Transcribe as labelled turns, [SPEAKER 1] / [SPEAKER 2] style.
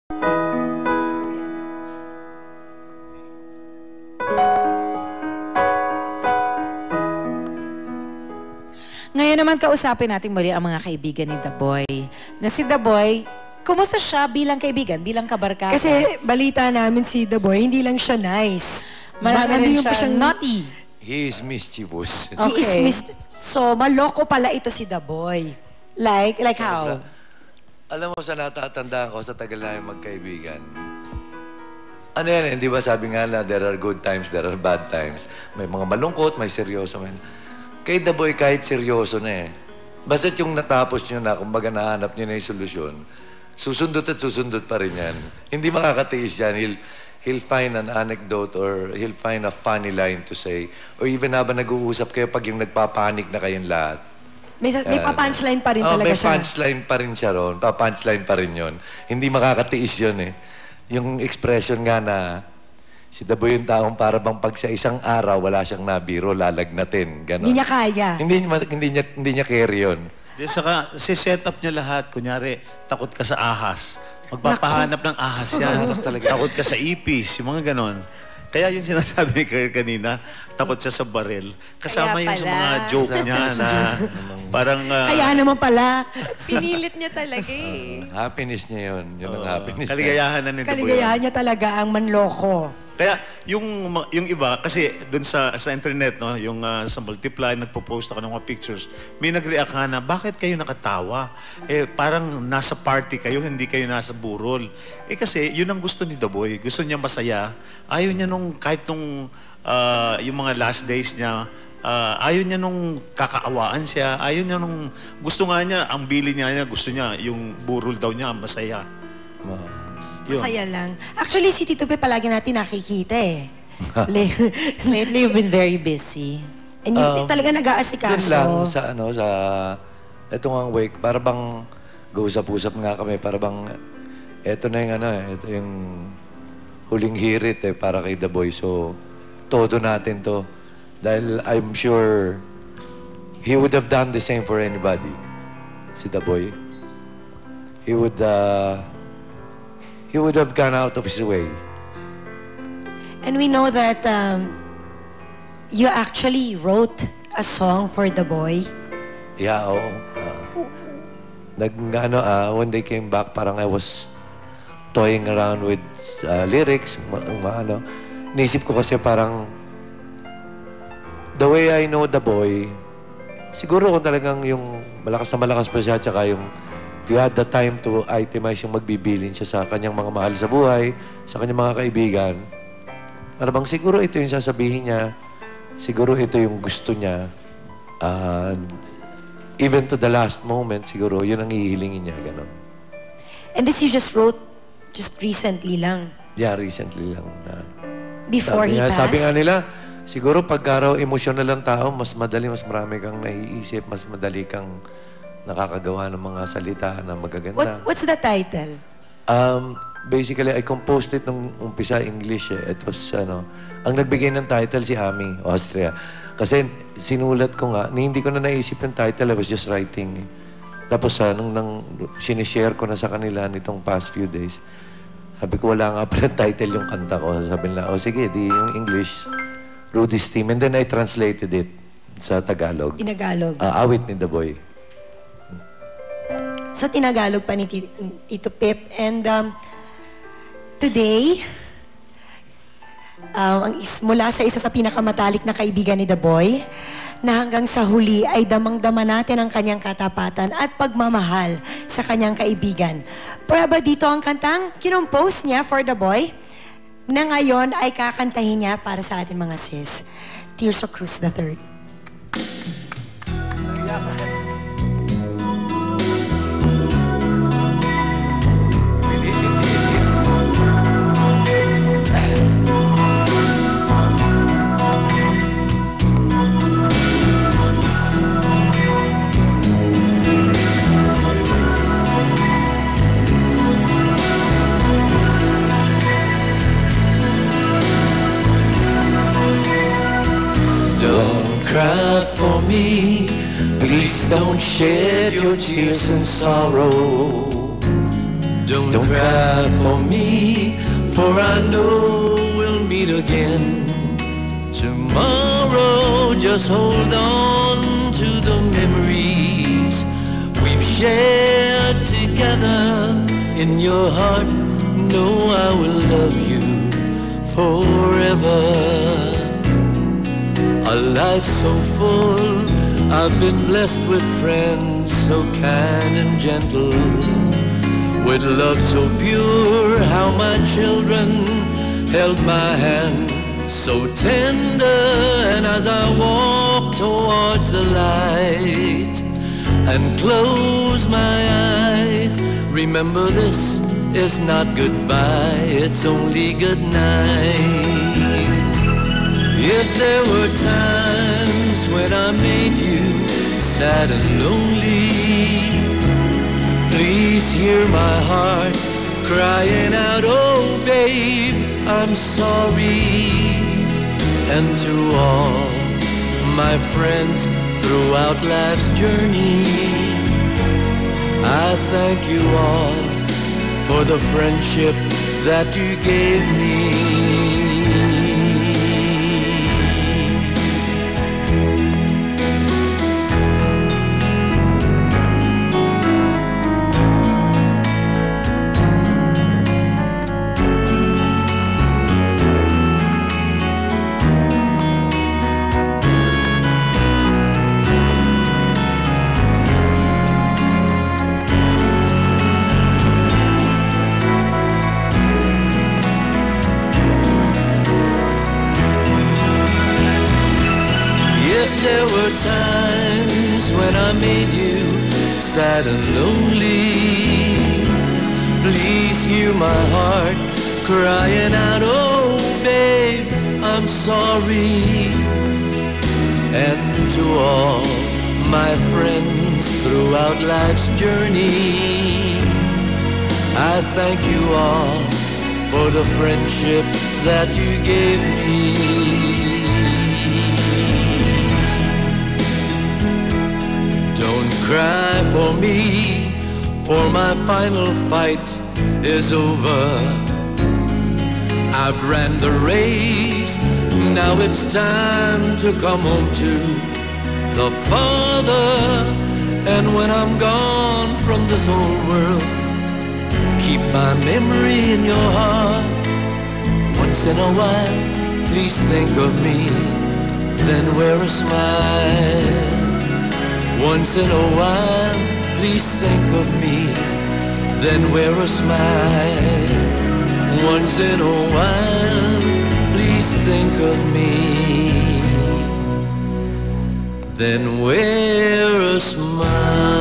[SPEAKER 1] Ngayon naman kausapin natin muli ang mga kaibigan ni The Boy. Na si The Boy, kumusta siya bilang kaibigan, bilang kabarkada?
[SPEAKER 2] Kasi balita namin si The Boy, hindi lang siya nice.
[SPEAKER 1] Marami rin
[SPEAKER 2] pa
[SPEAKER 1] siyang naughty.
[SPEAKER 3] He is mischievous.
[SPEAKER 1] Okay.
[SPEAKER 2] So, maloko pala ito si The Boy.
[SPEAKER 1] Like how?
[SPEAKER 3] Alam mo, sa natatandaan ko, sa tagal namin magkaibigan, ano yan, hindi ba sabi nga na, there are good times, there are bad times. May mga malungkot, may seryoso. Kay The Boy, kahit seryoso na eh. Basta't yung natapos nyo na, kumbaga nahanap nyo na yung solusyon, susundot at susundot pa rin yan. Hindi makakatiis yan. He'll find an anecdote or he'll find a funny line to say. Or even habang nag-uusap kayo pag yung nagpapanik na kayong lahat.
[SPEAKER 2] May pa-punchline pa rin talaga
[SPEAKER 3] may
[SPEAKER 2] siya.
[SPEAKER 3] May punchline pa rin siya ron. Pa-punchline pa rin yun. Hindi makakatiis yun eh. Yung expression nga na si The Boy yung taong para bang pag sa isang araw wala siyang nabiro, lalagnatin. Ganon.
[SPEAKER 2] Hindi niya kaya.
[SPEAKER 3] Hindi niya carry yun.
[SPEAKER 4] Saka, si-set up niya lahat. Kunyari, takot ka sa ahas. Magpapahanap ng ahas yan. Takot ka sa ipis, yung mga ganon. Kaya yung sinasabi ni Claire kanina, takot siya sa baril. Kasama yun sa mga joke niya na parang...
[SPEAKER 2] Kaya naman pala.
[SPEAKER 5] Pinilit niya talaga eh.
[SPEAKER 3] Happiness niya yun. Yun ang happiness
[SPEAKER 4] kaligayahan na ni The Boy.
[SPEAKER 2] Kaligayahan niya talaga ang manloko.
[SPEAKER 4] Kaya yung iba, kasi dun sa internet, no, yung sa Multiply, nagpo-post ako ng mga pictures, may nag-react nga na, bakit kayo nakatawa? Eh, parang nasa party kayo, hindi kayo nasa burol. Eh kasi, yun ang gusto ni The Boy. Gusto niya masaya. Ayaw niya kahit yung mga last days niya, ayaw niya nung kakaawaan siya. Ayaw niya gusto nga niya, ang bili niya, gusto niya, yung burol daw niya, masaya.
[SPEAKER 3] Wow.
[SPEAKER 2] Masaya lang. Actually, si Tito Pe palagi natin nakikita eh.
[SPEAKER 1] Lately, you've been very busy.
[SPEAKER 2] And hindi talaga nag-aasikaso.
[SPEAKER 3] Doon lang sa ito nga wake, para bang go-usap-usap nga kami, para bang ito na yung ito yung huling hirit eh, para kay The Boy. So, todo natin to. Dahil I'm sure he would have done the same for anybody. Si The Boy. He would have gone out of his way.
[SPEAKER 2] And we know that you actually wrote a song for The Boy.
[SPEAKER 3] Yeah, oo. When they came back, parang I was toying around with lyrics. Naisip ko kasi parang the way I know The Boy, siguro kung talagang yung malakas pa siya, tsaka yung if you had the time to itemize yung magbibilin siya sa kanyang mga mahal sa buhay, sa kanyang mga kaibigan, parang siguro ito yung sasabihin niya, siguro ito yung gusto niya, even to the last moment, siguro yun ang hihilingin niya, gano'n.
[SPEAKER 2] And this you just wrote just recently lang?
[SPEAKER 3] Yeah, recently lang.
[SPEAKER 2] Before he passed?
[SPEAKER 3] Sabi nga nila, siguro pagka emotional lang tao, mas marami kang naiisip, mas madali kang nakakagawa ng mga salita na magaganda.
[SPEAKER 2] What's the title?
[SPEAKER 3] Basically, I composed it nung umpisa English eh. It was, ang nagbigay ng title si Ami, Austria. Kasi sinulat ko nga, hindi ko na naisip yung title, I was just writing. Tapos nung sinishare ko na sa kanila nitong past few days, sabi ko, wala nga pala title yung kanta ko. Sabi nila, sige, di yung English, Rudy's Theme. And then I translated it sa Tagalog.
[SPEAKER 2] Tinagalog.
[SPEAKER 3] Awit ni The Boy.
[SPEAKER 2] So, tinagalog pa ni Tito Pip. And today, mula sa isa sa pinakamatalik na kaibigan ni The Boy, na hanggang sa huli ay damang-dama natin ang kanyang katapatan at pagmamahal sa kanyang kaibigan. Prueba dito ang kantang kinompose niya for The Boy, na ngayon ay kakantahin niya para sa ating mga sis. Tears of Cruz III.
[SPEAKER 3] Don't cry for me, please don't shed your tears in sorrow. Don't cry for me, for I know we'll meet again tomorrow. Just hold on to the memories we've shared together. In your heart, know I will love you forever. A life so full, I've been blessed with friends so kind and gentle, with love so pure. How my children held my hand so tender, and as I walk towards the light and close my eyes, remember this is not goodbye, it's only good night. If there were times when I made you sad and lonely, please hear my heart crying out, oh babe, I'm sorry. And to all my friends throughout life's journey, I thank you all for the friendship that you gave me. There were times when I made you sad and lonely. Please hear my heart crying out, oh babe, I'm sorry. And to all my friends throughout life's journey, I thank you all for the friendship that you gave me. Cry for me, for my final fight is over. I've ran the race, now it's time to come home to the Father. And when I'm gone from this old world, keep my memory in your heart. Once in a while, please think of me, then wear a smile. Once in a while, please think of me, then wear a smile. Once in a while, please think of me, then wear a smile.